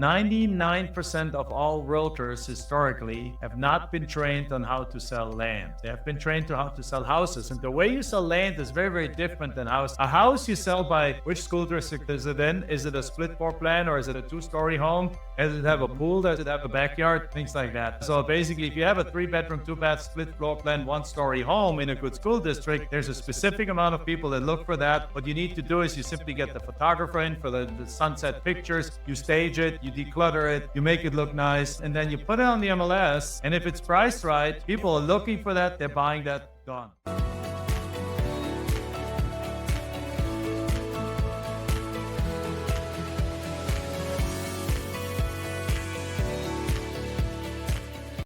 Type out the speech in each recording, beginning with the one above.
99% of all realtors historically have not been trained on how to sell land. They have been trained on how to sell houses. And the way you sell land is very, very different than house. A house you sell by which school district is it in? Is it a split floor plan or is it a two-story home? Does it have a pool? Does it have a backyard? Things like that. So basically, if you have a 3-bedroom, 2-bath, split floor plan, 1-story home in a good school district, there's a specific amount of people that look for that. What you need to do is you simply get the photographer in for the sunset pictures, you stage it, you declutter it, you make it look nice, and then you put it on the MLS. And if it's priced right, people are looking for that, they're buying that, gone.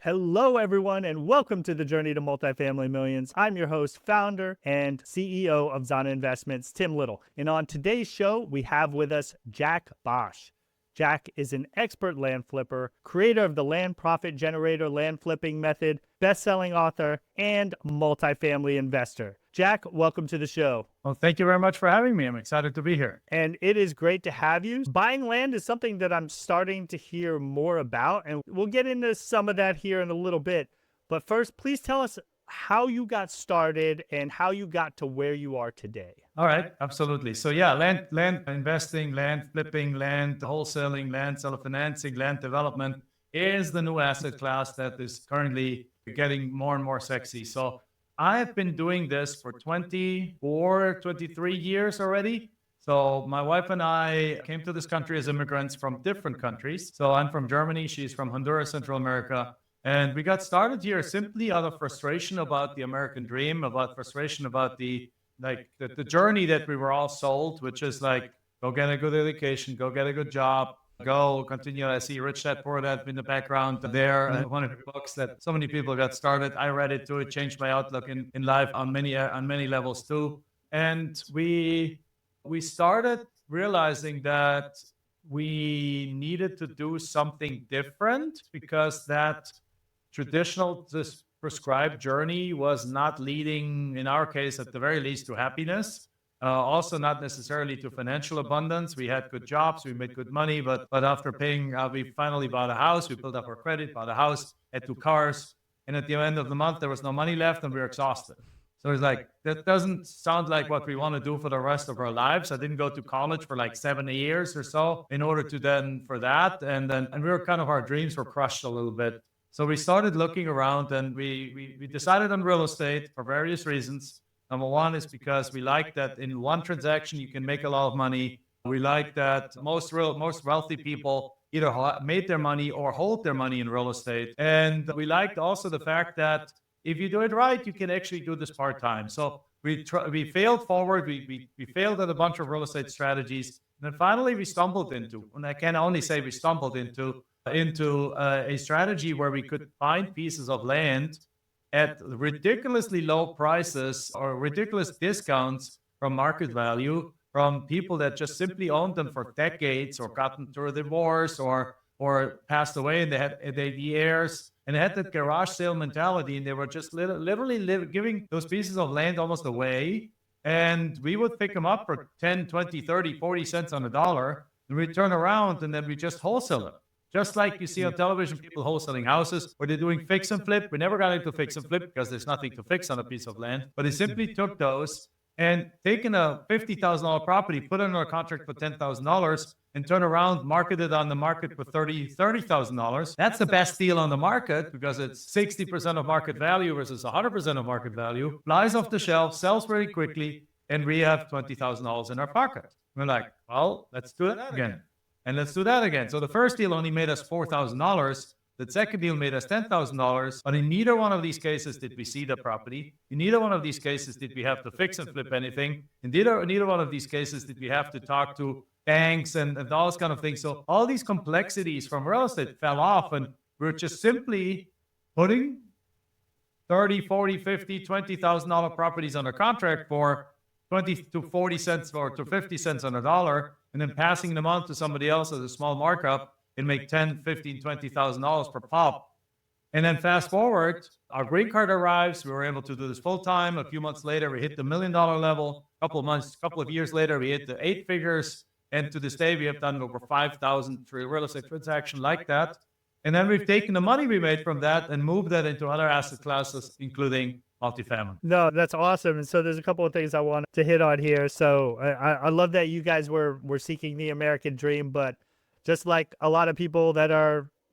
Hello, everyone, and welcome to the Journey to Multifamily Millions. I'm your host, founder, and CEO of Zana Investments, Tim Little. And on today's show, we have with us Jack Bosch. Jack is an expert land flipper, creator of the land profit generator land flipping method, best-selling author, and multifamily investor. Jack, welcome to the show. Well, thank you very much for having me. I'm excited to be here. And it is great to have you. Buying land is something that I'm starting to hear more about, and we'll get into some of that here in a little bit. But first, please tell us how you got started and how you got to where you are today. All right, absolutely. So yeah, land investing, land flipping, land wholesaling, land seller financing, land development is the new asset class that is currently getting more and more sexy. So I've been doing this for 24, 23 years already. So my wife and I came to this country as immigrants from different countries. So I'm from Germany, she's from Honduras, Central America. And we got started here simply out of frustration about the American dream, about frustration about the journey that we were all sold, which is like, go get a good education, go get a good job, go continue. I see Rich Dad Poor Dad in the background there. One of the books that so many people got started. I read it too. It changed my outlook in life on many levels too. And we started realizing that we needed to do something different because that traditional, this prescribed journey was not leading, in our case, at the very least, to happiness. Also not necessarily to financial abundance. We had good jobs, we made good money, but after paying, we finally bought a house, we built up our credit, bought a house, had 2 cars, and at the end of the month, there was no money left and we were exhausted. So it's like, that doesn't sound like what we want to do for the rest of our lives. I didn't go to college for like 7 years or so in order to then, for that, and we were kind of, our dreams were crushed a little bit. So we started looking around and we decided on real estate for various reasons. Number one is because we like that in one transaction, you can make a lot of money. We like that most wealthy people either made their money or hold their money in real estate. And we liked also the fact that if you do it right, you can actually do this part-time. So we failed forward. We failed at a bunch of real estate strategies. And then finally we stumbled into, and I can only say we stumbled into a strategy where we could find pieces of land at ridiculously low prices or ridiculous discounts from market value from people that just simply owned them for decades or gotten through a divorce or passed away and they had the heirs and they had that garage sale mentality and they were just literally giving those pieces of land almost away. And we would pick them up for 10, 20, 30, 40 cents on the dollar and we'd turn around and then we just wholesale them. Just like you see on television, people wholesaling houses where they're doing fix and flip. We never got into fix and flip because there's nothing to fix on a piece of land. But they simply took those and taken a $50,000 property, put it under a contract for $10,000 and turn around, market it on the market for $30,000. That's the best deal on the market because it's 60% of market value versus 100% of market value. Flies off the shelf, sells very quickly, and we have $20,000 in our pocket. We're like, well, let's do it again. And let's do that again. So the first deal only made us $4,000. The second deal made us $10,000. But in neither one of these cases did we see the property. In neither one of these cases did we have to fix and flip anything. In neither one of these cases did we have to talk to banks and all those kind of things. So all these complexities from real estate fell off. And we're just simply putting 30, 40, 50, $20,000 properties under contract for 20 to 40 cents or to 50 cents on a dollar, and then passing them on to somebody else as a small markup and make $10,000, $15,000, $20,000 per pop. And then fast forward, our green card arrives. We were able to do this full time. A few months later, we hit the $1 million level. Couple of years later, we hit the 8 figures. And to this day, we have done over 5,000 real estate transactions like that. And then we've taken the money we made from that and moved that into other asset classes, including multifamily. No, that's awesome. And so there's a couple of things I want to hit on here. So I love that you guys were seeking the American dream, but just like a lot of people that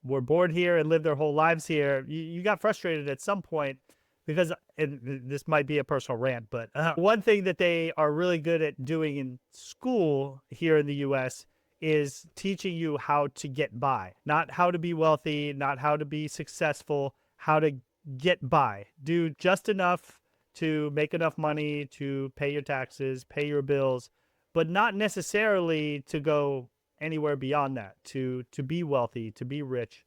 were born here and lived their whole lives here, you got frustrated at some point because, and this might be a personal rant, but one thing that they are really good at doing in school here in the US is teaching you how to get by, not how to be wealthy, not how to be successful, how to get by, do just enough to make enough money to pay your taxes, pay your bills, but not necessarily to go anywhere beyond that, to be wealthy, to be rich.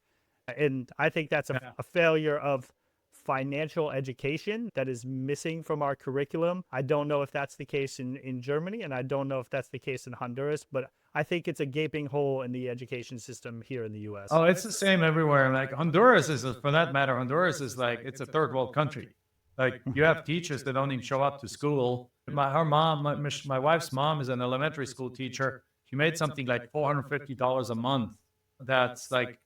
And I think that's a failure of financial education that is missing from our curriculum. I don't know if that's the case in Germany, and I don't know if that's the case in Honduras, but I think it's a gaping hole in the education system here in the US. Oh, it's the same everywhere. Like Honduras is, for that matter, Honduras is like, it's a third world country. Like you have teachers that don't even show up to school. My wife's mom is an elementary school teacher. She made something like $450 a month. There's like,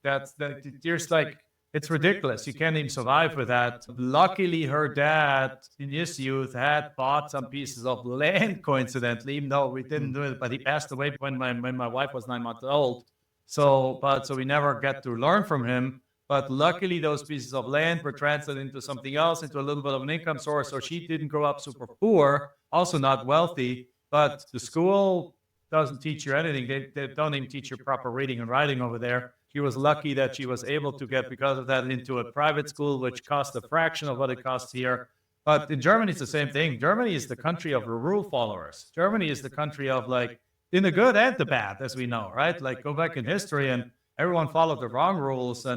it's ridiculous. You can't even survive with that. Luckily, her dad in his youth had bought some pieces of land, coincidentally, even though we didn't do it, but he passed away when my wife was 9 months old. So we never get to learn from him. But luckily, those pieces of land were transferred into something else, into a little bit of an income source. So she didn't grow up super poor, also not wealthy. But the school doesn't teach you anything. They don't even teach you proper reading and writing over there. She was lucky that she was able to get, because of that, into a private school, which cost a fraction of what it costs here. But in Germany, it's the same thing. Germany is the country of the rule followers. Germany is the country of, like, in the good and the bad, as we know, right? Like, go back in history and everyone followed the wrong rules.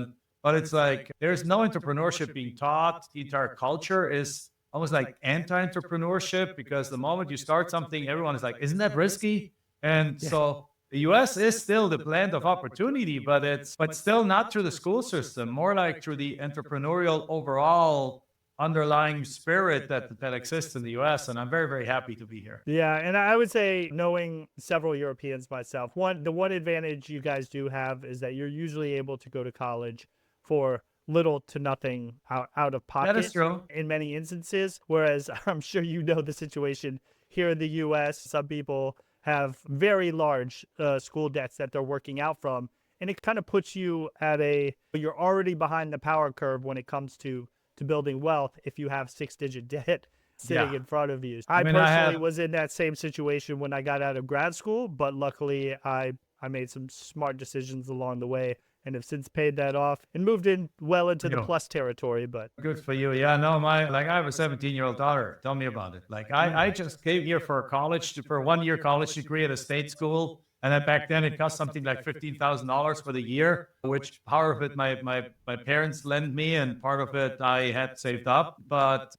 But it's like, there's no entrepreneurship being taught. The entire culture is almost like anti-entrepreneurship, because the moment you start something, everyone is like, isn't that risky? And so the US is still the land of opportunity, but still not through the school system, more like through the entrepreneurial overall underlying spirit that exists in the US. And I'm very, very happy to be here. Yeah, and I would say, knowing several Europeans myself, the one advantage you guys do have is that you're usually able to go to college for little to nothing out of pocket. That is true. In many instances, whereas I'm sure you know the situation here in the US, some people have very large school debts that they're working out from. And it kind of puts you you're already behind the power curve when it comes to building wealth if you have 6-digit debt sitting in front of you. I personally was in that same situation when I got out of grad school, but luckily I made some smart decisions along the way and have since paid that off and moved in well into the plus territory. But good for you. Yeah, no, I have a 17-year-old daughter. Tell me about it. Like I just came here for a 1-year college degree at a state school. And then back then it cost something like $15,000 for the year, which part of it my parents lent me and part of it I had saved up. But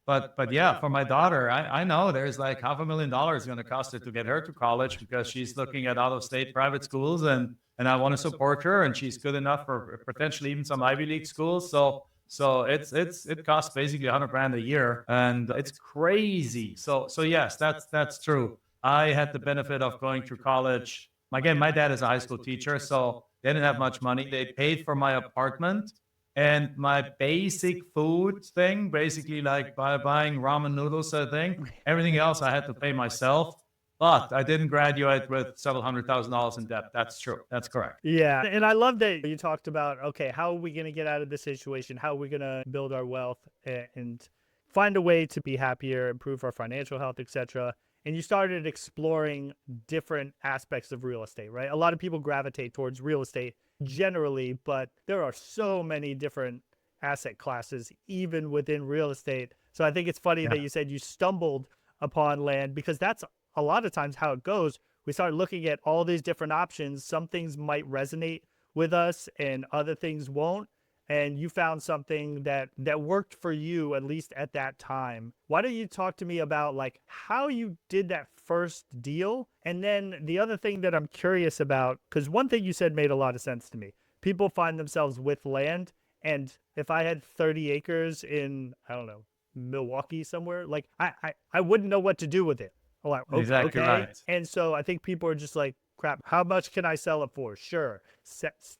yeah, for my daughter, I know there's like $500,000 going to cost her to get her to college, because she's looking at out-of-state private schools, and I want to support her, and she's good enough for potentially even some Ivy League schools. So it costs basically $100,000 a year, and it's crazy. So yes, that's true. I had the benefit of going through college. Again, my dad is a high school teacher, so they didn't have much money. They paid for my apartment and my basic food thing, basically like buying ramen noodles sort of thing. Everything else I had to pay myself. But I didn't graduate with several $100,000 in debt. That's true. That's correct. Yeah. And I love that you talked about, okay, how are we going to get out of this situation? How are we going to build our wealth and find a way to be happier, improve our financial health, etc. And you started exploring different aspects of real estate, right? A lot of people gravitate towards real estate generally, but there are so many different asset classes, even within real estate. So I think it's funny that you said you stumbled upon land, because that's a lot of times how it goes. We start looking at all these different options. Some things might resonate with us and other things won't. And you found something that worked for you, at least at that time. Why don't you talk to me about like how you did that first deal? And then the other thing that I'm curious about, because one thing you said made a lot of sense to me. People find themselves with land. And if I had 30 acres in, I don't know, Milwaukee somewhere, like I wouldn't know what to do with it. Like, exactly right. And so I think people are just like, crap, how much can I sell it for? Sure.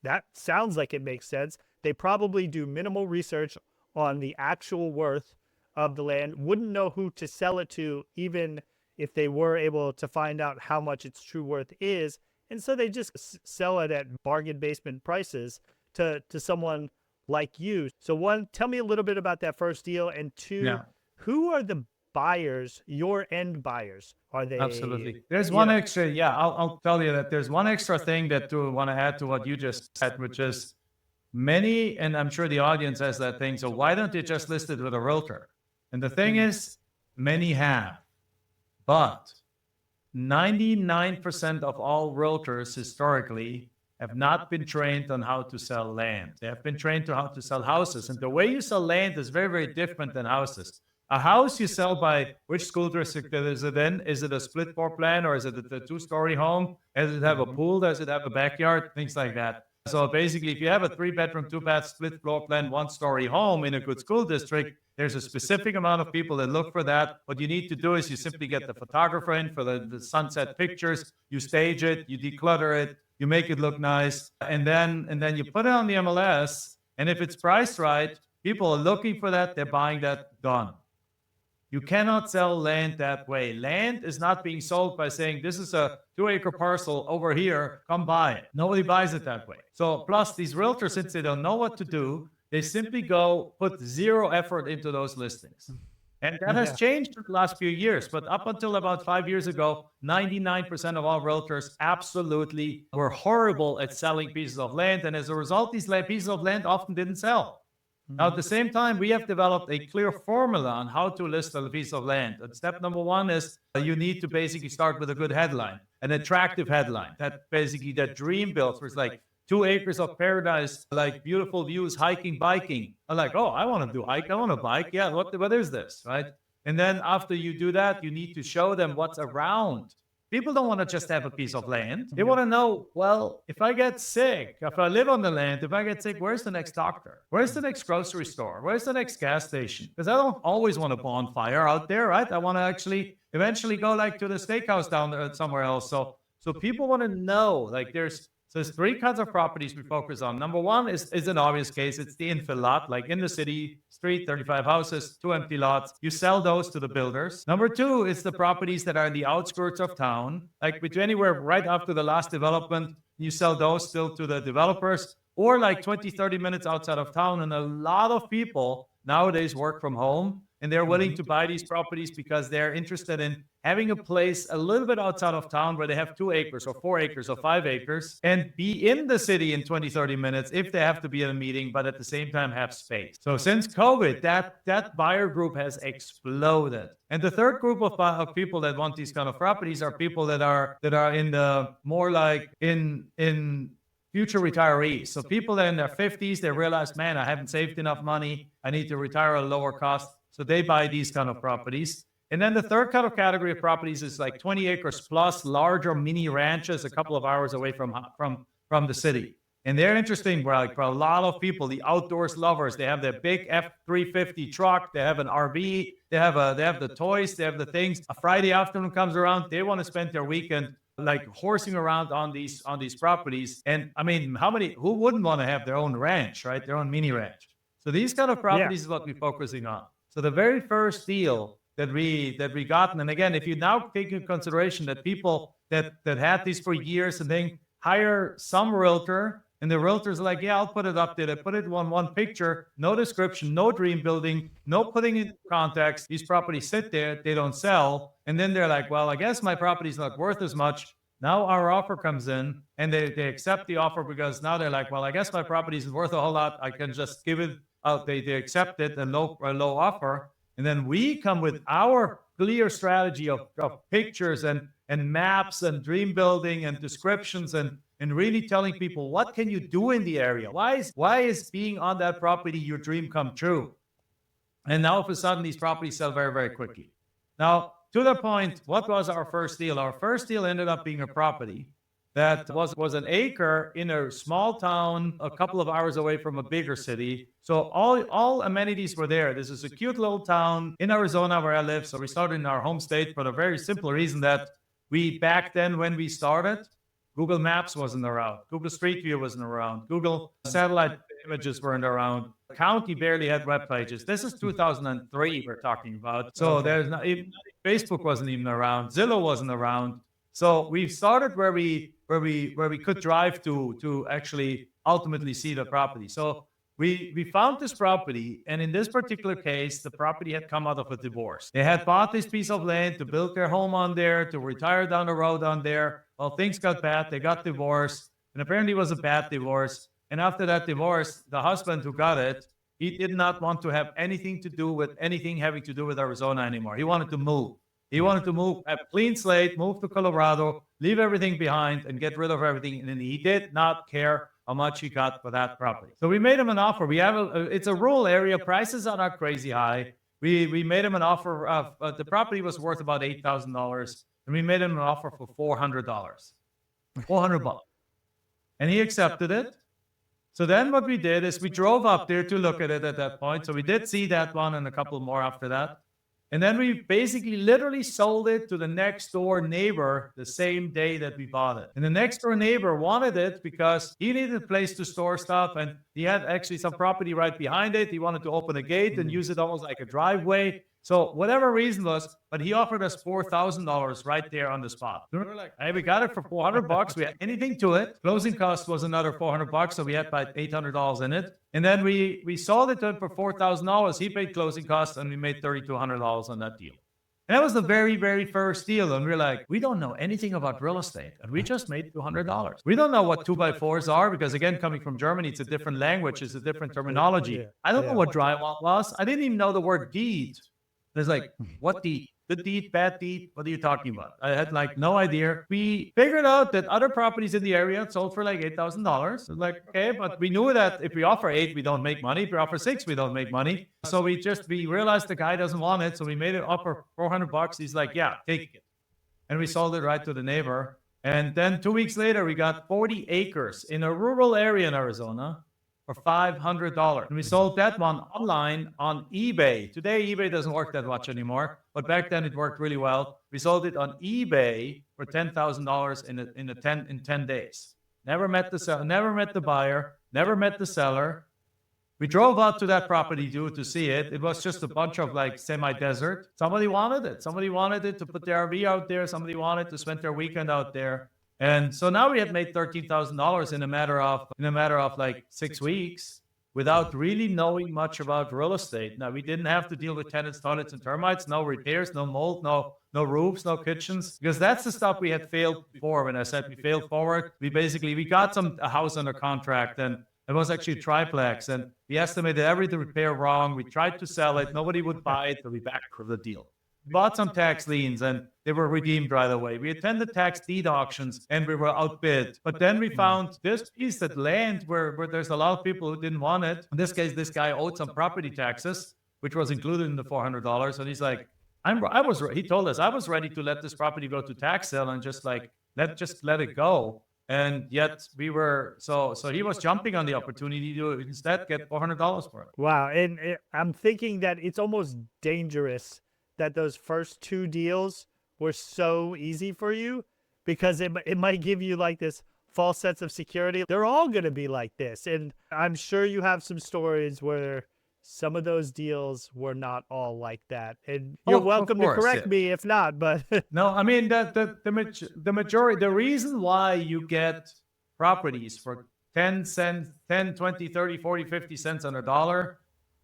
That sounds like it makes sense. They probably do minimal research on the actual worth of the land, wouldn't know who to sell it to, even if they were able to find out how much its true worth is. And so they just sell it at bargain basement prices to someone like you. So one, tell me a little bit about that first deal. And two, who are the buyers, your end buyers? Are they? Absolutely. There's one extra, I'll tell you that there's one extra thing that I want to add to what you just said, which is many, and I'm sure the audience has that thing, so why don't you just list it with a realtor? And the thing is, many have, but 99% of all realtors historically have not been trained on how to sell land. They have been trained to how to sell houses. And the way you sell land is very, very different than houses. A house you sell by which school district is it in? Is it a split floor plan or is it a two-story home? Does it have a pool? Does it have a backyard? Things like that. So basically, if you have a 3-bedroom, 2-bath, split floor plan, 1-story home in a good school district, there's a specific amount of people that look for that. What you need to do is you simply get the photographer in for the sunset pictures. You stage it, you declutter it, you make it look nice, and then you put it on the MLS. And if it's priced right, people are looking for that. They're buying that. Done. You cannot sell land that way. Land is not being sold by saying, this is a 2-acre parcel over here, come buy it. Nobody buys it that way. So plus these realtors, since they don't know what to do, they simply go put zero effort into those listings. And that has changed in the last few years. But up until about 5 years ago, 99% of all realtors absolutely were horrible at selling pieces of land. And as a result, these pieces of land often didn't sell. Now, at the same time, we have developed a clear formula on how to list a piece of land. And step number one is you need to basically start with a good headline, an attractive headline. That basically that dream builds, where it's like 2 acres of paradise, like beautiful views, hiking, biking. I'm like, oh, I want to do hike, I want to bike. Yeah, what is this, right? And then after you do that, you need to show them what's around. People don't want to just have a piece of land. They want to know, well, if I get sick, if I live on the land, if I get sick, where's the next doctor? Where's the next grocery store? Where's the next gas station? Because I don't always want a bonfire out there, right? I want to actually eventually go like to the steakhouse down there somewhere else. So people want to know, like there's 3 kinds of properties we focus on. Number one is an obvious case. It's the infill lot, like in the city, street, 35 houses, 2 empty lots. You sell those to the builders. Number 2 is the properties that are in the outskirts of town, like between anywhere right after the last development. You sell those still to the developers, or like 20, 30 minutes outside of town. And a lot of people nowadays work from home, and they're willing to buy these properties because they're interested in having a place a little bit outside of town where they have 2 acres or 4 acres or 5 acres and be in the city in 20, 30 minutes if they have to be in a meeting, but at the same time have space. So since COVID, that buyer group has exploded. And the third group of people that want these kind of properties are people that are in the more like in future retirees. So people that are in their 50s, they realize, man, I haven't saved enough money. I need to retire at a lower cost. So they buy these kind of properties. And then the third kind of category of properties is like 20 acres plus, larger mini ranches a couple of hours away from the city. And they're interesting for a lot of people, the outdoors lovers. They have their big F-350 truck. They have an RV. They have the toys. They have the things. A Friday afternoon comes around. They want to spend their weekend like horsing around on these properties. And I mean, who wouldn't want to have their own ranch, right? Their own mini ranch. So these kind of properties is what we're focusing on. So the very first deal that we got, and again, if you now take into consideration that people that had these for years and then hire some realtor, and the realtor's like, yeah, I'll put it up there. They put it on one picture, no description, no dream building, no putting in context. These properties sit there, they don't sell. And then they're like, well, I guess my property's not worth as much. Now our offer comes in and they accept the offer because now they're like, well, I guess my property isn't worth a whole lot. I can just give it out. They accept it, a low offer. And then we come with our clear strategy of pictures and maps and dream building and descriptions and really telling people, what can you do in the area? Why is being on that property your dream come true? And now all of a sudden, these properties sell very, very quickly. Now, to the point, what was our first deal? Our first deal ended up being a property that was an acre in a small town a couple of hours away from a bigger city. So all amenities were there. This is a cute little town in Arizona where I live. So we started in our home state for the very simple reason that back then when we started, Google Maps wasn't around. Google Street View wasn't around. Google satellite images weren't around. The county barely had web pages. This is 2003 we're talking about. So there's not even, Facebook wasn't even around. Zillow wasn't around. So we started where we could drive to actually ultimately see the property. So we found this property, and in this particular case, the property had come out of a divorce. They had bought this piece of land to build their home on there, to retire down the road on there. Well, things got bad. They got divorced, and apparently it was a bad divorce. And after that divorce, the husband who got it, he did not want to have anything to do with anything having to do with Arizona anymore. He wanted to move. He wanted to move, have a clean slate, move to Colorado, leave everything behind, and get rid of everything. And he did not care how much he got for that property. So we made him an offer. We have it's a rural area. Prices are not crazy high. We made him an offer of the property was worth about $8,000, and we made him an offer for $400, $400, and he accepted it. So then what we did is we drove up there to look at it at that point. So we did see that one and a couple more after that. And then we basically literally sold it to the next door neighbor the same day that we bought it. And the next door neighbor wanted it because he needed a place to store stuff, and he had actually some property right behind it. He wanted to open a gate and use it almost like a driveway. So whatever reason was, but he offered us $4,000 right there on the spot. We were like, hey, we got it for $400. We had anything to it. Closing cost was another $400, so we had about $800 in it. And then we sold it to him for $4,000. He paid closing costs, and we made $3,200 on that deal. And that was the very, very first deal. And we were like, we don't know anything about real estate, and we just made $200. We don't know what 2x4s are because, again, coming from Germany, it's a different language, it's a different terminology. I don't know what drywall was. I didn't even know the word deed. There's like, what deed? Good deed, bad deed? What are you talking about? I had like no idea. We figured out that other properties in the area sold for like $8,000. Like, okay, but we knew that if we offer 8, we don't make money. If we offer 6, we don't make money. So we realized the guy doesn't want it. So we made it offer $400. He's like, yeah, take it. And we sold it right to the neighbor. And then 2 weeks later, we got 40 acres in a rural area in Arizona for $500. And we sold that one online on eBay. Today, eBay doesn't work that much anymore, but back then it worked really well. We sold it on eBay for $10,000 in 10 days. Never met the seller, never met the buyer, never met the seller. We drove out to that property to see it. It was just a bunch of like semi-desert. Somebody wanted it. Somebody wanted it to put their RV out there. Somebody wanted to spend their weekend out there. And so now we have made $13,000 in a matter of like 6 weeks without really knowing much about real estate. Now, we didn't have to deal with tenants, toilets, and termites, no repairs, no mold, no roofs, no kitchens, because that's the stuff we had failed before. When I said we failed forward, we got a house under contract, and it was actually a triplex, and we estimated every repair wrong. We tried to sell it. Nobody would buy it, so we backed for the deal. Bought some tax liens, and they were redeemed right away. We attended tax deed auctions, and we were outbid. But then we found this piece of land where there's a lot of people who didn't want it. In this case, this guy owed some property taxes, which was included in the $400. And he's like, he told us, I was ready to let this property go to tax sale and just let it go. And yet we were, so he was jumping on the opportunity to instead get $400 for it. Wow. And I'm thinking that it's almost dangerous that those first 2 deals were so easy for you, because it might give you like this false sense of security. They're all going to be like this. And I'm sure you have some stories where some of those deals were not all like that. And you're welcome to correct me if not, but no, I mean the majority, the reason why you get properties for 10 cents, 10, 20, 30, 40, 50 cents on a dollar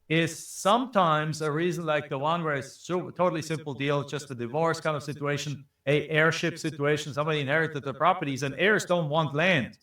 is sometimes a reason like the one where it's totally simple deal, just a divorce kind of situation, a heirship situation. Somebody inherited the properties, and heirs don't want land.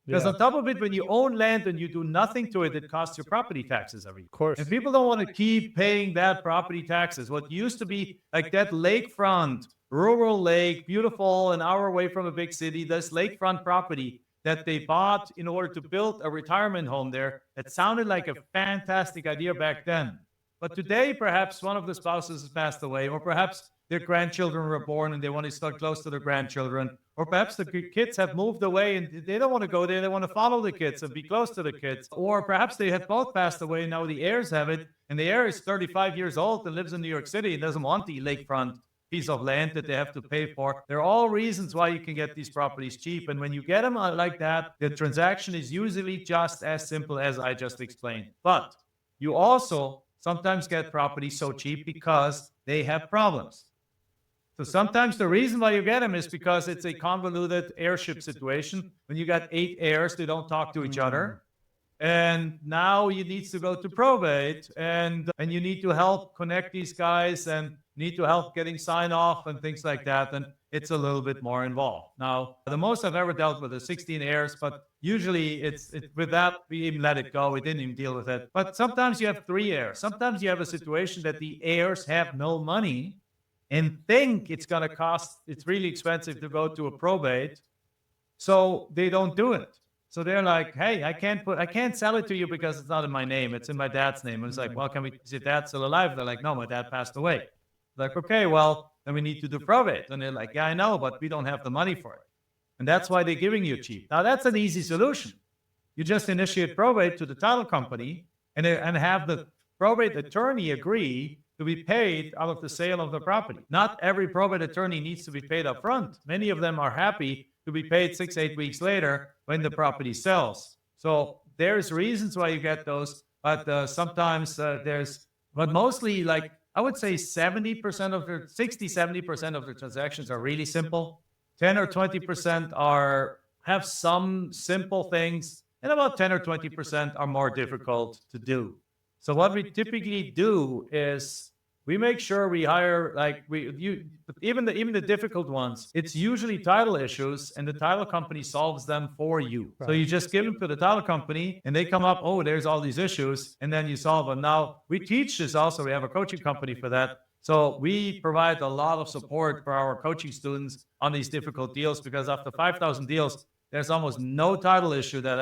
Because on top of it, when you own land and you do nothing to it, it costs you property taxes every year. Of course. And people don't want to keep paying that property taxes. What used to be like that lakefront, rural lake, beautiful, an hour away from a big city, this lakefront property that they bought in order to build a retirement home there, that sounded like a fantastic idea back then. But today, perhaps one of the spouses has passed away, or perhaps their grandchildren were born and they want to stay close to their grandchildren, or perhaps the kids have moved away and they don't want to go there, they want to follow the kids and be close to the kids, or perhaps they have both passed away and now the heirs have it, and the heir is 35 years old and lives in New York City and doesn't want the lakefront piece of land that they have to pay for. There are all reasons why you can get these properties cheap. And when you get them like that, the transaction is usually just as simple as I just explained. But you also sometimes get properties so cheap because they have problems. So sometimes the reason why you get them is because it's a convoluted heirship situation. When you got 8 heirs, they don't talk to each other. And now you need to go to probate and you need to help connect these guys and need to help getting sign off and things like that. And it's a little bit more involved. Now, the most I've ever dealt with is 16 heirs, but usually it's with that, we even let it go. We didn't even deal with it. But sometimes you have 3 heirs. Sometimes you have a situation that the heirs have no money and think it's going to cost, it's really expensive to go to a probate. So they don't do it. So they're like, hey, I can't sell it to you because it's not in my name. It's in my dad's name. And it's like, well, is your dad still alive? They're like, no, my dad passed away. Like, okay, well, then we need to do probate. And they're like, yeah, I know, but we don't have the money for it. And that's why they're giving you cheap. Now, that's an easy solution. You just initiate probate to the title company and have the probate attorney agree to be paid out of the sale of the property. Not every probate attorney needs to be paid up front. Many of them are happy to be paid 6-8 weeks later when the property sells. So there's reasons why you get those, but sometimes but mostly, like, I would say 70% of the 70% of the transactions are really simple. 10 or 20% have some simple things, and about 10 or 20% are more difficult to do. So what we typically do is we make sure we hire, even the difficult ones, it's usually title issues and the title company solves them for you. Right. So you just give them to the title company and they come up, oh, there's all these issues, and then you solve them. Now, we teach this also. We have a coaching company for that. So we provide a lot of support for our coaching students on these difficult deals, because after 5,000 deals, there's almost no title issue that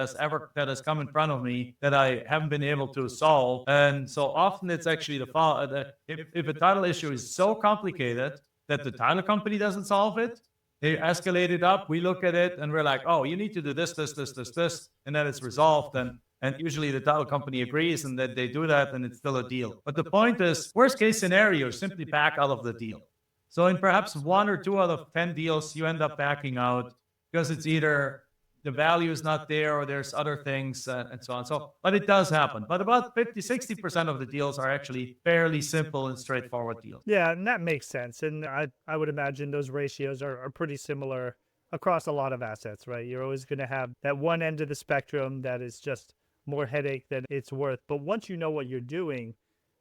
has come in front of me that I haven't been able to solve. And so often it's actually if a title issue is so complicated that the title company doesn't solve it, they escalate it up. We look at it and we're like, oh, you need to do this, and then it's resolved. And usually the title company agrees and that they do that, and it's still a deal. But the point is, worst case scenario, simply back out of the deal. So in perhaps 1 or 2 out of 10 deals, you end up backing out because it's either the value is not there or there's other things and so on. So, but it does happen. But about 50-60% of the deals are actually fairly simple and straightforward deals. Yeah, and that makes sense. And I would imagine those ratios are pretty similar across a lot of assets, right? You're always going to have that one end of the spectrum that is just more headache than it's worth. But once you know what you're doing,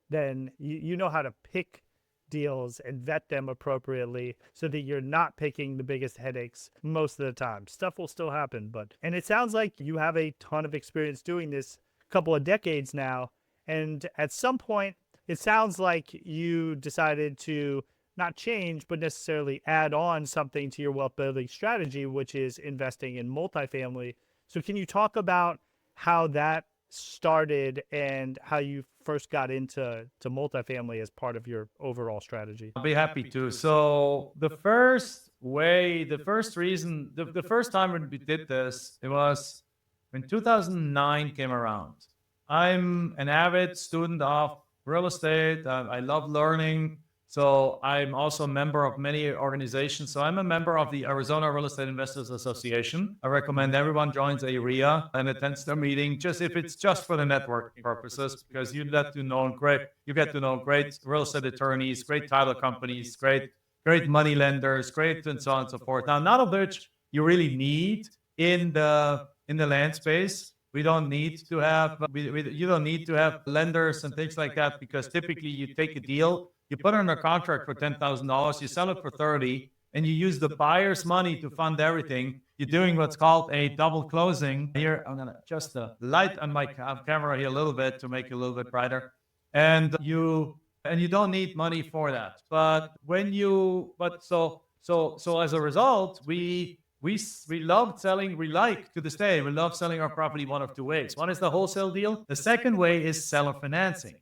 then you know how to pick deals and vet them appropriately so that you're not picking the biggest headaches most of the time. Stuff will still happen, and it sounds like you have a ton of experience doing this, a couple of decades now. And at some point, it sounds like you decided to not change, but necessarily add on something to your wealth building strategy, which is investing in multifamily. So can you talk about how that started and how you first got into multifamily as part of your overall strategy? I'll be happy to. So the first time when we did this, it was when 2009 came around. I'm an avid student of real estate. I love learning. So I'm also a member of many organizations. So I'm a member of the Arizona Real Estate Investors Association. I recommend everyone joins AREA and attends their meeting, just if it's just for the networking purposes, because you get to know great real estate attorneys, great title companies, great money lenders, great and so on and so forth. Now, none of which you really need in the land space. We don't need to have you don't need to have lenders and things like that, because typically you take a deal, you put it under contract for $10,000, you sell it for $30,000, and you use the buyer's money to fund everything. You're doing what's called a double closing. Here, I'm gonna adjust the light on my camera here a little bit to make it a little bit brighter. And you don't need money for that. But so as a result, we love selling. We like to this day, we love selling our property one of two ways. One is the wholesale deal. The second way is seller financing.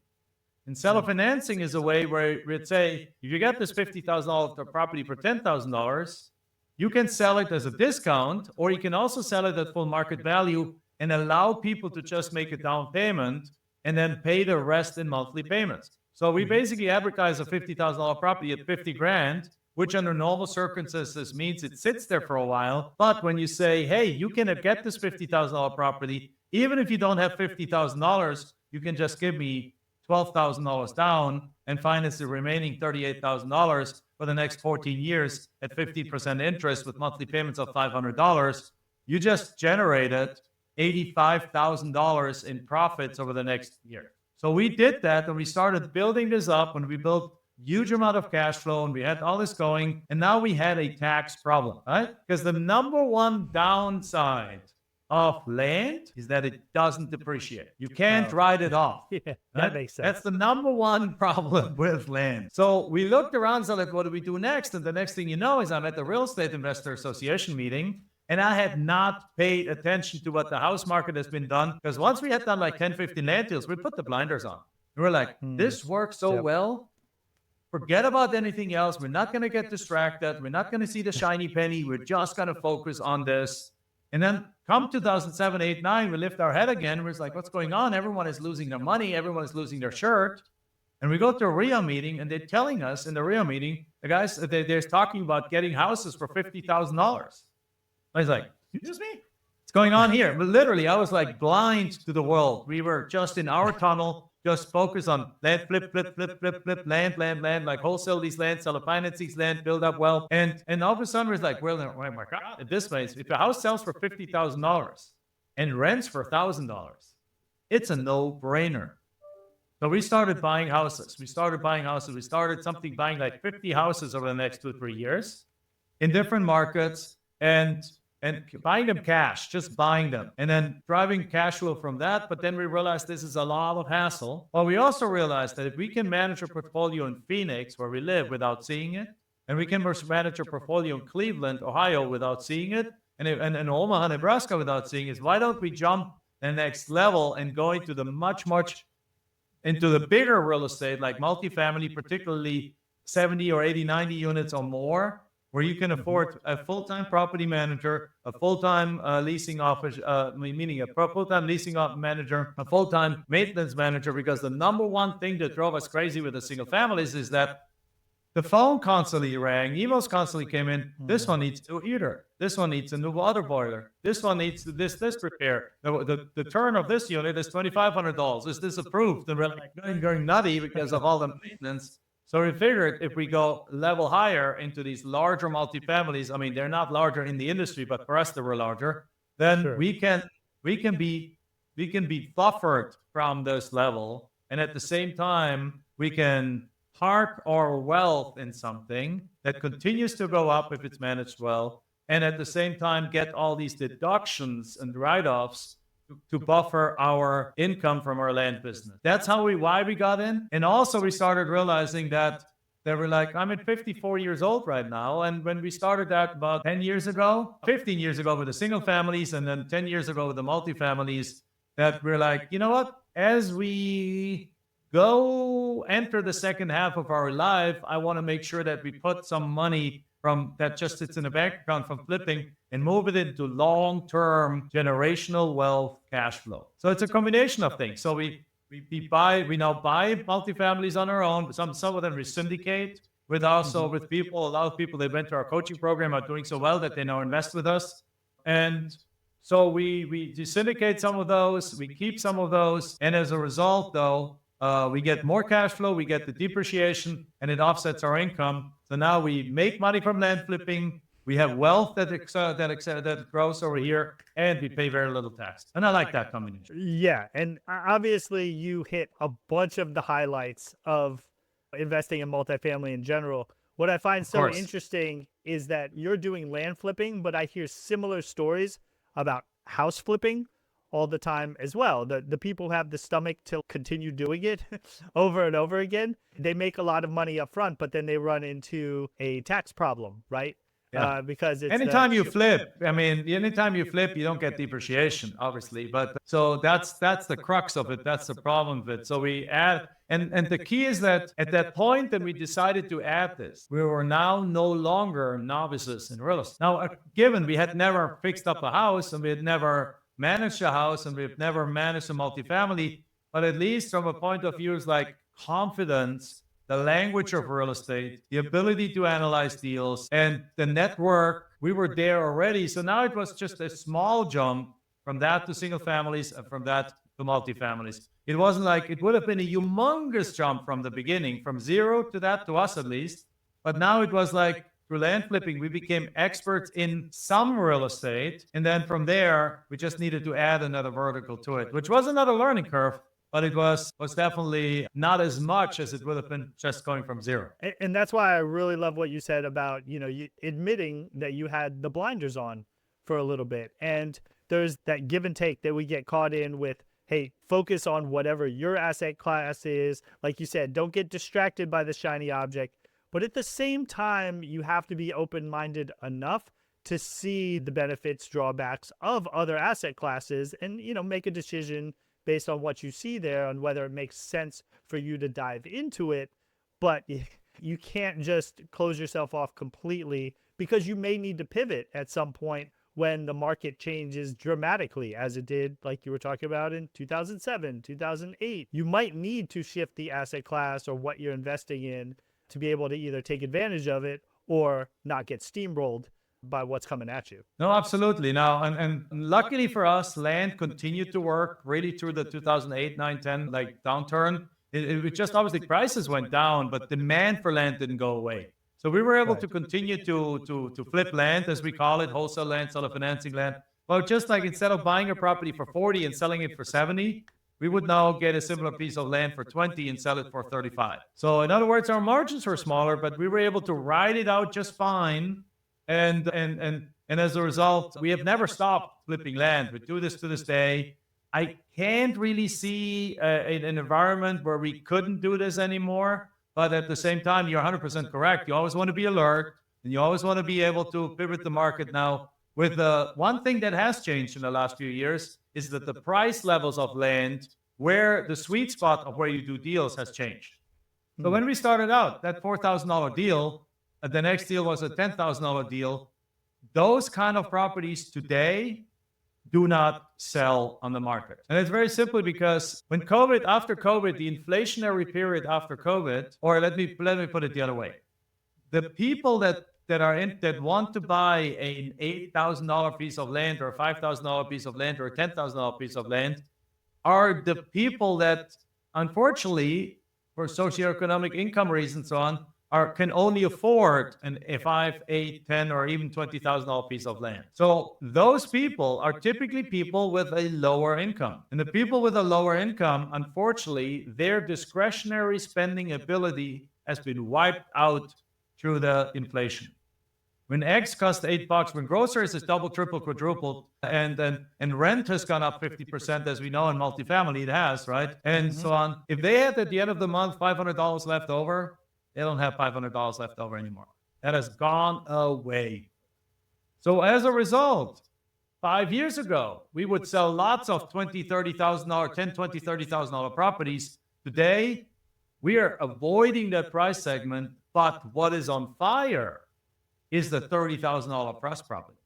And seller financing is a way where we'd say, if you get this $50,000 property for $10,000, you can sell it as a discount, or you can also sell it at full market value and allow people to just make a down payment and then pay the rest in monthly payments. So we basically advertise a $50,000 property at $50,000, which under normal circumstances means it sits there for a while. But when you say, hey, you can get this $50,000 property, even if you don't have $50,000, you can just give me $12,000 down and finance the remaining $38,000 for the next 14 years at 50% interest with monthly payments of $500. You just generated $85,000 in profits over the next year. So we did that, and we started building this up, and we built huge amount of cash flow, and we had all this going, and now we had a tax problem, right? Because the number one downside of land is that it doesn't depreciate. You can't write it off. Yeah, that makes sense. That's the number one problem with land. So we looked around and said, like, what do we do next? And the next thing you know is I'm at the Real Estate Investor Association meeting, and I had not paid attention to what the house market has been done. Because once we had done like 10, 15 land deals, we put the blinders on. And we're like, this works so well. Forget about anything else. We're not going to get distracted. We're not going to see the shiny penny. We're just going to focus on this. And then come 2007, 8, 9, we lift our head again. We're like, what's going on? Everyone is losing their money. Everyone is losing their shirt. And we go to a RIA meeting, and they're telling us in the RIA meeting, the guys, they're talking about getting houses for $50,000. I was like, excuse me? What's going on here? But literally, I was like blind to the world. We were just in our tunnel, just focused on land, flip, land, like wholesale these land, sell, finance these land, build up wealth. And all of a sudden, we're like, well, oh my God, at this place, if a house sells for $50,000 and rents for $1,000, it's a no-brainer. So we started buying houses. We started buying buying like 50 houses over the next 2-3 years in different markets, and buying them cash, just buying them, and then driving cash flow from that. But then we realized this is a lot of hassle. Well, we also realized that if we can manage a portfolio in Phoenix, where we live, without seeing it, and we can manage a portfolio in Cleveland, Ohio, without seeing it, and in Omaha, Nebraska, without seeing it, why don't we jump the next level and go into the much into the bigger real estate, like multifamily, particularly 70 or 80, 90 units or more, where you can afford a full-time property manager, a full-time leasing office, meaning a full-time leasing manager, a full-time maintenance manager, because the number one thing that drove us crazy with the single families is that the phone constantly rang, emails constantly came in. This one needs a new heater. This one needs a new water boiler. This one needs this repair. The turn of this unit is $2,500. Is this approved? And we're like going nutty because of all the maintenance. So we figured if we go level higher into these larger multifamilies, I mean, they're not larger in the industry, but for us they were larger, then sure, we can be buffered from this level, and at the same time we can park our wealth in something that continues to go up if it's managed well, and at the same time get all these deductions and write-offs to buffer our income from our land business. That's why we got in. And also we started realizing that they were like, I'm at 54 years old right now. And when we started that about 10 years ago, 15 years ago with the single families, and then 10 years ago with the multifamilies, that we're like, you know what? As we go enter the second half of our life, I want to make sure that we put some money from that just sits in a bank account from flipping and move it into long-term generational wealth cash flow. So it's a combination of things. So we now buy multifamilies on our own. Some of them we syndicate with also with people. A lot of people that went to our coaching program are doing so well that they now invest with us. And so we syndicate some of those, we keep some of those, and as a result, though, we get more cash flow, we get the depreciation, and it offsets our income. So now we make money from land flipping, we have wealth that grows over here, and we pay very little tax. And I like that combination. Yeah, and obviously you hit a bunch of the highlights of investing in multifamily in general. What I find so interesting is that you're doing land flipping, but I hear similar stories about house flipping all the time as well. The people who have the stomach to continue doing it over and over again, they make a lot of money up front, but then they run into a tax problem, right? Yeah. Because it's anytime you flip, you don't get depreciation, obviously. But so that's the crux of it. That's the problem of it. So we add, and the key is that at that point that we decided to add this, we were now no longer novices in real estate. Now, given we had never fixed up a house and we had never managed a house and we've never managed a multifamily, but at least from a point of view is like confidence the language of real estate, the ability to analyze deals, and the network. We were there already. So now it was just a small jump from that to single families and from that to multifamilies. It wasn't like it would have been a humongous jump from the beginning, from zero to that, to us at least. But now it was like through land flipping, we became experts in some real estate. And then from there, we just needed to add another vertical to it, which was another learning curve. But it was definitely not as much as it would have been just going from zero. And that's why I really love what you said about, you admitting that you had the blinders on for a little bit. And there's that give and take that we get caught in with, hey, focus on whatever your asset class is. Like you said, don't get distracted by the shiny object. But at the same time, you have to be open-minded enough to see the benefits, drawbacks of other asset classes and, make a decision based on what you see there on whether it makes sense for you to dive into it. But you can't just close yourself off completely, because you may need to pivot at some point when the market changes dramatically, as it did, like you were talking about in 2007, 2008. You might need to shift the asset class or what you're investing in to be able to either take advantage of it or not get steamrolled by what's coming at you. No, absolutely. Now, and luckily for us, land continued to work really through the 2008, 9, 10 downturn. It just obviously prices went down, but demand for land didn't go away. So we were able to continue to flip land, as we call it, wholesale land, seller financing land. Well, just like instead of buying a property for 40 and selling it for 70, we would now get a similar piece of land for 20 and sell it for 35. So in other words, our margins were smaller, but we were able to ride it out just fine. And as a result, we have never stopped flipping land. We do this to this day. I can't really see an environment where we couldn't do this anymore. But at the same time, you're 100% correct. You always want to be alert, and you always want to be able to pivot the market. Now, with the one thing that has changed in the last few years is that the price levels of land, where the sweet spot of where you do deals, has changed. So when we started out, that $4,000 deal, the next deal was a $10,000 deal. Those kind of properties today do not sell on the market. And it's very simply because when after COVID, the inflationary period after COVID, or let me put it the other way. The people that want to buy an $8,000 piece of land or a $5,000 piece of land or a $10,000 piece of land are the people that, unfortunately, for socioeconomic income reasons, so on, can only afford a $5, $8, $10, or even $20,000 piece of land. So those people are typically people with a lower income. And the people with a lower income, unfortunately, their discretionary spending ability has been wiped out through the inflation. When eggs cost $8, when groceries is double, triple, quadrupled, and rent has gone up 50%, as we know in multifamily, it has, right? And so on. If they had at the end of the month $500 left over, they don't have $500 left over anymore. That has gone away. So as a result, 5 years ago, we would sell lots of $20,000, $30,000, $10,000, $20,000, $30,000 properties. Today, we are avoiding that price segment, but what is on fire is the $30,000 plus properties.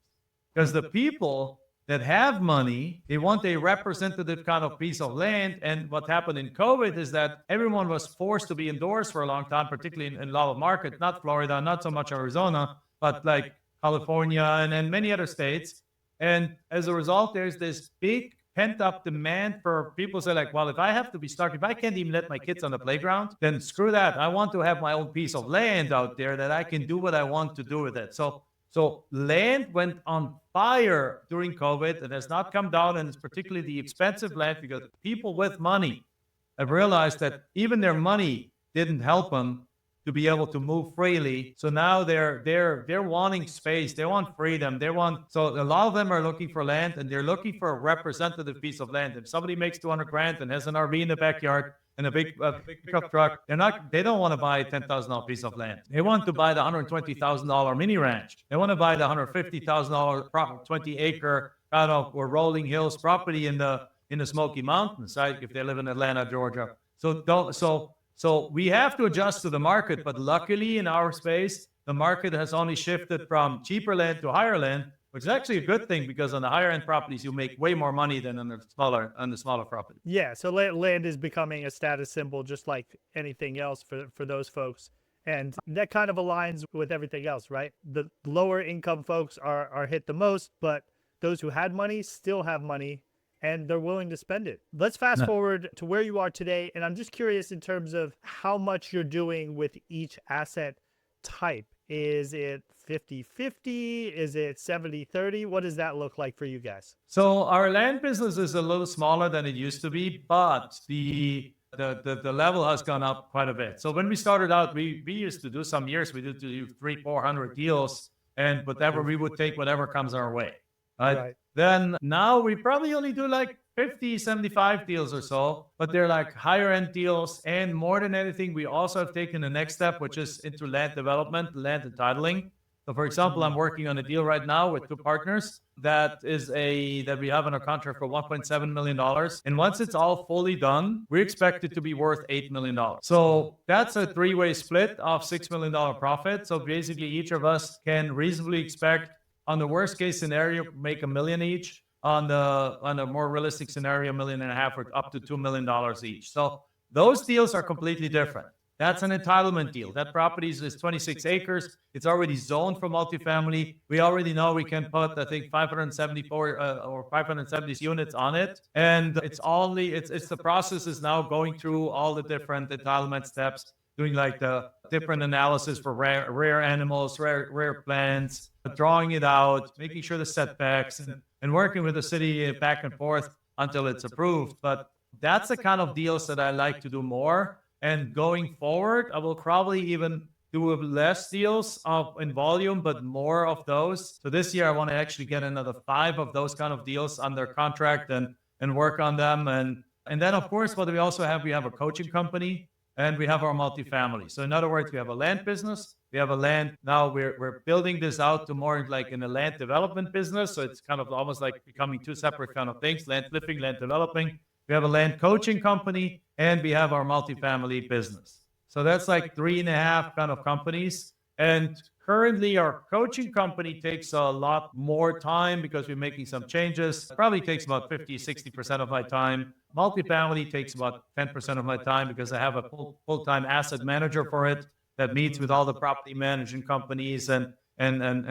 Because the people that have money, they want a representative kind of piece of land. And what happened in COVID is that everyone was forced to be indoors for a long time, particularly in a lot of markets, not Florida, not so much Arizona, but like California and many other states. And as a result, there's this big pent-up demand for people say like, well, if I can't even let my kids on the playground, then screw that. I want to have my own piece of land out there that I can do what I want to do with it. So land went on fire during COVID and has not come down, and it's particularly the expensive land because people with money have realized that even their money didn't help them to be able to move freely. So now they're wanting space, they want freedom, so a lot of them are looking for land, and they're looking for a representative piece of land. If somebody makes $200,000 and has an RV in the backyard and a big pickup truck, they don't want to buy a $10,000 piece of land. They want to buy the $120,000 mini ranch. They want to buy the $150,000 20-acre kind of or rolling hills property in the Smoky Mountains, right? If they live in Atlanta, Georgia. So we have to adjust to the market, but luckily in our space, the market has only shifted from cheaper land to higher land. which is actually a good thing because on the higher end properties, you make way more money than on the smaller property. Yeah, so land is becoming a status symbol just like anything else for those folks. And that kind of aligns with everything else, right? The lower income folks are hit the most, but those who had money still have money and they're willing to spend it. Let's fast forward to where you are today. And I'm just curious in terms of how much you're doing with each asset type. Is it 50-50? Is it 70-30? What does that look like for you guys? So our land business is a little smaller than it used to be, but the level has gone up quite a bit. So when we started out, we used to do some years, we did do 300-400 deals, and whatever we would take, whatever comes our way. Right. Then now we probably only do like 50-75 deals or so, but they're like higher end deals. And more than anything, we also have taken the next step, which is into land development, land entitling. So for example, I'm working on a deal right now with two partners that we have on a contract for $1.7 million. And once it's all fully done, we expect it to be worth $8 million. So that's a three-way split of $6 million profit. So basically each of us can reasonably expect, on the worst case scenario, make $1 million each. On the more realistic scenario, $1.5 million or up to $2 million each. So those deals are completely different. That's an entitlement deal. That property is 26 acres. It's already zoned for multifamily. We already know we can put, I think, 574 or 570 units on it. And it's the process is now going through all the different entitlement steps, doing like the different analysis for rare animals, rare plants, drawing it out, making sure the setbacks, and working with the city back and forth until it's approved. But that's the kind of deals that I like to do more. And going forward, I will probably even do less deals in volume, but more of those. So this year, I want to actually get another 5 of those kind of deals under contract and work on them. And then, of course, what we also have, we have a coaching company and we have our multifamily. So in other words, we have a land business. We have a land. Now we're building this out to more like in a land development business. So it's kind of almost like becoming two separate kind of things, land flipping, land developing. We have a land coaching company, and we have our multifamily business. So that's like 3.5 kind of companies. And currently, our coaching company takes a lot more time because we're making some changes. It probably takes about 50-60% of my time. Multifamily takes about 10% of my time because I have a full-time asset manager for it that meets with all the property management companies and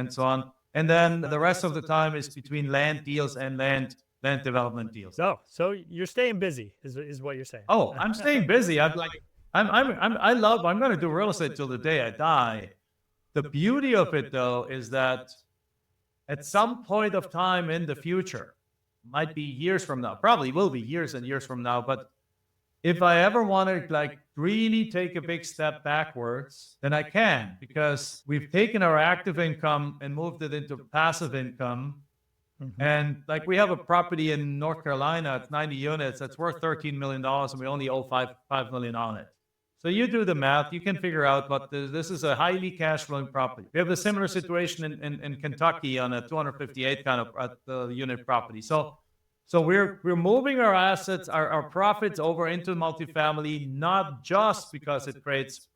so on. And then the rest of the time is between land deals and land development deals. Oh, so you're staying busy is what you're saying. Oh, I'm staying busy. I'm going to do real estate till the day I die. The beauty of it though is that at some point of time in the future, might be years from now, probably will be years and years from now, but if I ever want to like really take a big step backwards, then I can, because we've taken our active income and moved it into passive income. And like we have a property in North Carolina, it's 90 units, that's worth $13 million, and we only owe $5 million on it. So you do the math, you can figure out, but this is a highly cash flowing property. We have a similar situation in Kentucky on a 258 kind of unit property. So we're moving our assets, our profits over into multifamily, not just because it creates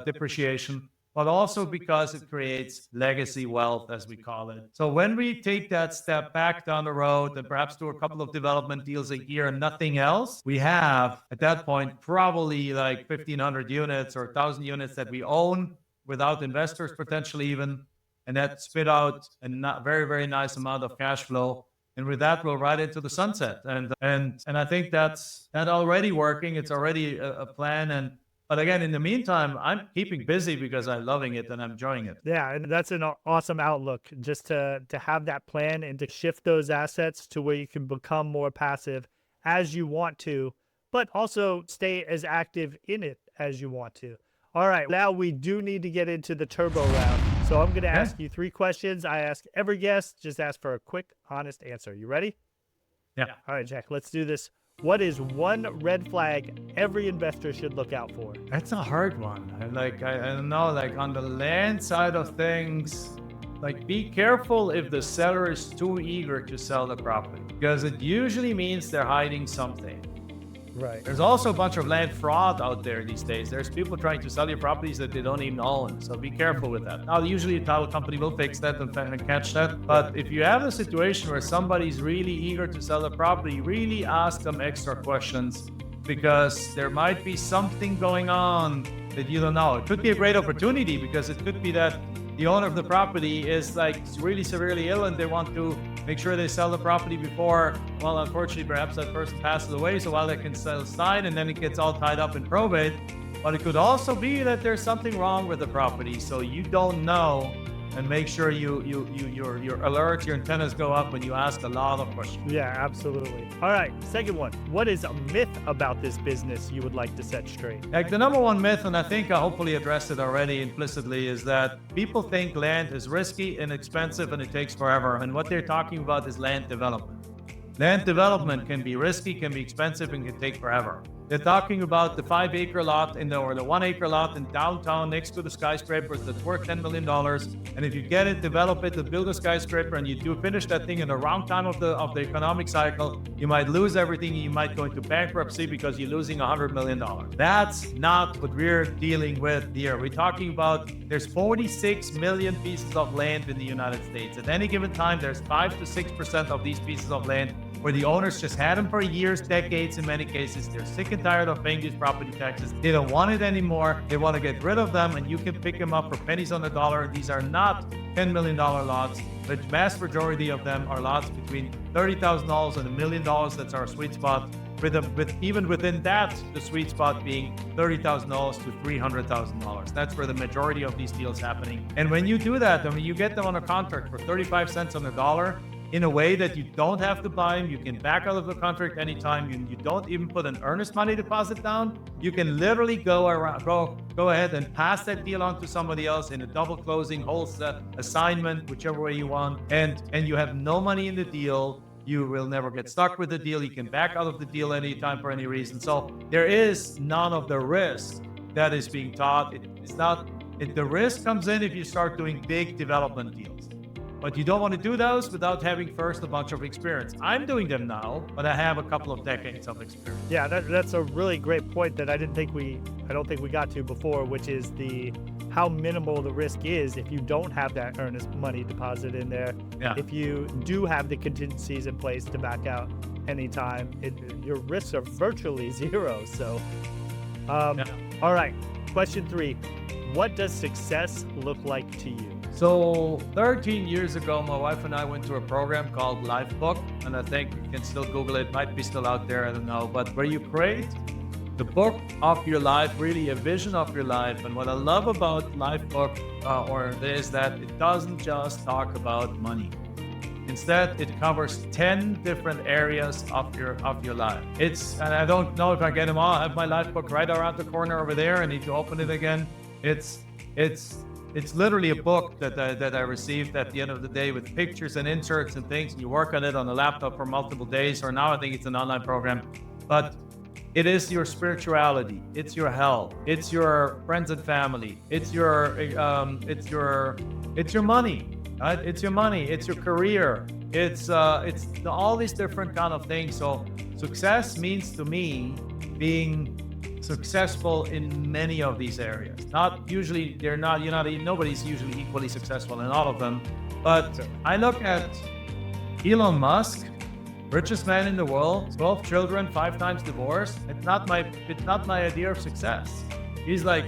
depreciation, but also because it creates legacy wealth, as we call it. So when we take that step back down the road and perhaps do a couple of development deals a year and nothing else, we have, at that point, probably like 1,500 units or 1,000 units that we own without investors, potentially even, and that spit out a very, very nice amount of cash flow. And with that, we'll ride into the sunset. And I think that's already working. It's already a plan. But again, in the meantime, I'm keeping busy because I'm loving it and I'm enjoying it. Yeah, and that's an awesome outlook, just to have that plan and to shift those assets to where you can become more passive as you want to, but also stay as active in it as you want to. All right, now we do need to get into the turbo round. So I'm going to ask you 3 questions. I ask every guest, just ask for a quick, honest answer. You ready? Yeah. All right, Jack, let's do this. What is one red flag every investor should look out for? That's a hard one. I don't know, like on the land side of things, like be careful if the seller is too eager to sell the property, because it usually means they're hiding something. Right. There's also a bunch of land fraud out there these days. There's people trying to sell you properties that they don't even own. So be careful with that. Now, usually a title company will fix that and catch that. But if you have a situation where somebody's really eager to sell a property, really ask them extra questions, because there might be something going on that you don't know. It could be a great opportunity, because it could be that the owner of the property is like really severely ill and they want to make sure they sell the property before, well, unfortunately, perhaps that person passes away. So while they can sell sign and then it gets all tied up in probate. But it could also be that there's something wrong with the property. So you don't know, and make sure your alerts, your antennas go up when you ask a lot of questions. Yeah, absolutely. All right, second one. What is a myth about this business you would like to set straight? Like the number one myth, and I think I hopefully addressed it already implicitly, is that people think land is risky and expensive and it takes forever. And what they're talking about is land development. Land development can be risky, can be expensive, and can take forever. They're talking about the 5-acre lot or the 1-acre lot in downtown next to the skyscrapers that's worth $10 million. And if you get it, develop it, and build a skyscraper, and you do finish that thing in the wrong time of the economic cycle, you might lose everything. You might go into bankruptcy because you're losing $100 million. That's not what we're dealing with here. We're talking about there's 46 million pieces of land in the United States. At any given time, there's 5 to 6% of these pieces of land where the owners just had them for years, decades in many cases. They're sick and tired of paying these property taxes. They don't want it anymore. They want to get rid of them, and you can pick them up for pennies on the dollar. These are not $10 million lots. The vast majority of them are lots between $30,000 and $1 million. That's our sweet spot. With even within that, the sweet spot being $30,000 to $300,000. That's where the majority of these deals happening. And when you do that, I mean, you get them on a contract for 35 cents on the dollar, in a way that you don't have to buy them. You can back out of the contract anytime. You don't even put an earnest money deposit down. You can literally go ahead and pass that deal on to somebody else in a double closing, wholesale assignment, whichever way you want. And you have no money in the deal. You will never get stuck with the deal. You can back out of the deal anytime for any reason. So there is none of the risk that is being taught. The risk comes in if you start doing big development deals. But you don't want to do those without having first a bunch of experience. I'm doing them now, but I have a couple of decades of experience. Yeah, that's a really great point that I don't think we got to before, which is how minimal the risk is if you don't have that earnest money deposit in there. Yeah. If you do have the contingencies in place to back out anytime, your risks are virtually zero. So, All right, question 3. What does success look like to you? So 13 years ago, my wife and I went to a program called Lifebook, and I think you can still Google it, might be still out there, I don't know, but where you create the book of your life, really a vision of your life. And what I love about Lifebook is that it doesn't just talk about money. Instead, it covers 10 different areas of your life. And I don't know if I get them all. I have my Lifebook right around the corner over there. I need to open it again. It's literally a book that I received at the end of the day with pictures and inserts and things. And you work on it on a laptop for multiple days, or now I think it's an online program. But it is your spirituality, it's your health, it's your friends and family, it's your money, right? It's your money, it's your career, it's all these different kind of things. So success means to me being successful in many of these areas. Nobody's usually equally successful in all of them. But I look at Elon Musk, richest man in the world, 12 children, 5 times divorced. It's not my idea of success. He's like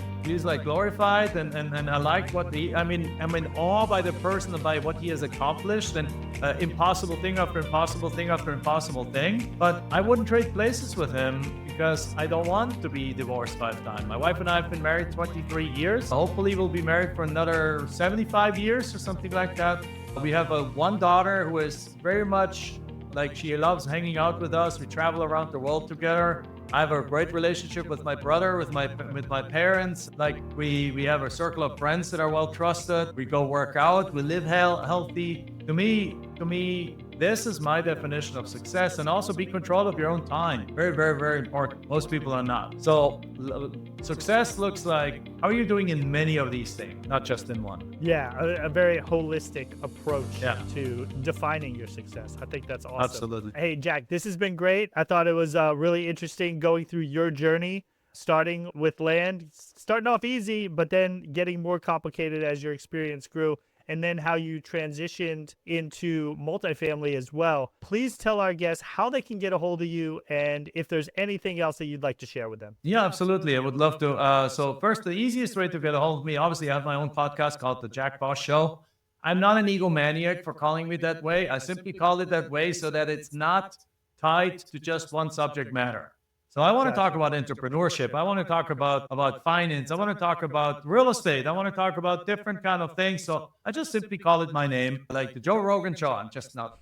glorified, and I like I'm in awe by the person and by what he has accomplished, and impossible thing after impossible thing after impossible thing. But I wouldn't trade places with him because I don't want to be divorced 5 times. My wife and I have been married 23 years. Hopefully we'll be married for another 75 years or something like that. We have one daughter who is very much she loves hanging out with us. We travel around the world together. I have a great relationship with my brother, with my parents. We have a circle of friends that are well trusted. We go work out. We live healthy. To me, This is my definition of success. And also be control of your own time. Very, very, very important. Most people are not. So success looks like, how are you doing in many of these things, not just in one? Yeah, a very holistic approach Yeah. to defining your success. I think that's awesome. Absolutely. Hey, Jack, this has been great. I thought it was really interesting going through your journey, starting with land, starting off easy, but then getting more complicated as your experience grew, and then how you transitioned into multifamily as well. Please tell our guests how they can get a hold of you and if there's anything else that you'd like to share with them. Yeah, absolutely. I would love to. So first, the easiest way to get a hold of me, obviously, I have my own podcast called The Jack Bosch Show. I'm not an egomaniac for calling me that way. I simply call it that way so that it's not tied to just one subject matter. So I want to talk about entrepreneurship. I want to talk about finance. I want to talk about real estate. I want to talk about different kind of things. So I just simply call it my name, like the Joe Rogan Show. I'm just not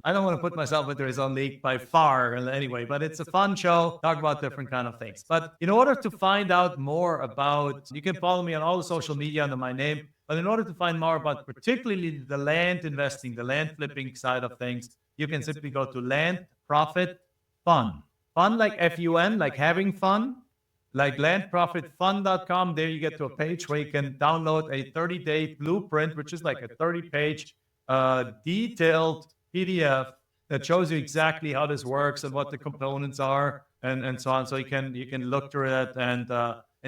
I don't want to put myself into his own league by far anyway, but it's a fun show. Talk about different kind of things. But in order to find out more about, you can follow me on all the social media under my name. But in order to find more about particularly the land investing, the land flipping side of things, you can simply go to Landprofit Fund. Fun like F-U-N, like having fun, like landprofitfund.com. There you get to a page where you can download a 30-day blueprint, which is like a 30-page detailed PDF that shows you exactly how this works and what the components are and so on. So you can look through it and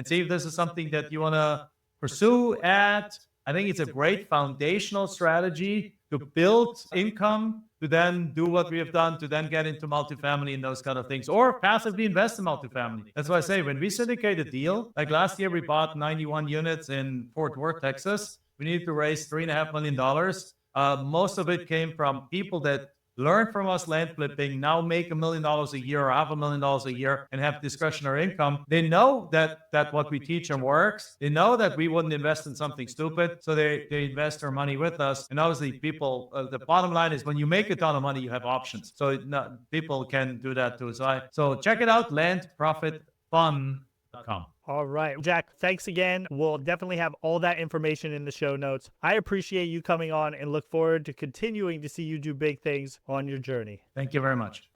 see if this is something that you want to pursue at. I think it's a great foundational strategy to build income, to then do what we have done, to then get into multifamily and those kind of things, or passively invest in multifamily. That's why I say when we syndicate a deal, like last year we bought 91 units in Fort Worth, Texas. We needed to raise $3.5 million. Most of it came from people that learn from us land flipping, now make $1 million a year or $500,000 a year and have discretionary income. They know that what we teach them works. They know that we wouldn't invest in something stupid. So they invest their money with us. And obviously people, the bottom line is when you make a ton of money, you have options. So people can do that too. So check it out, landprofitfund.com. All right, Jack, thanks again. We'll definitely have all that information in the show notes. I appreciate you coming on and look forward to continuing to see you do big things on your journey. Thank you very much.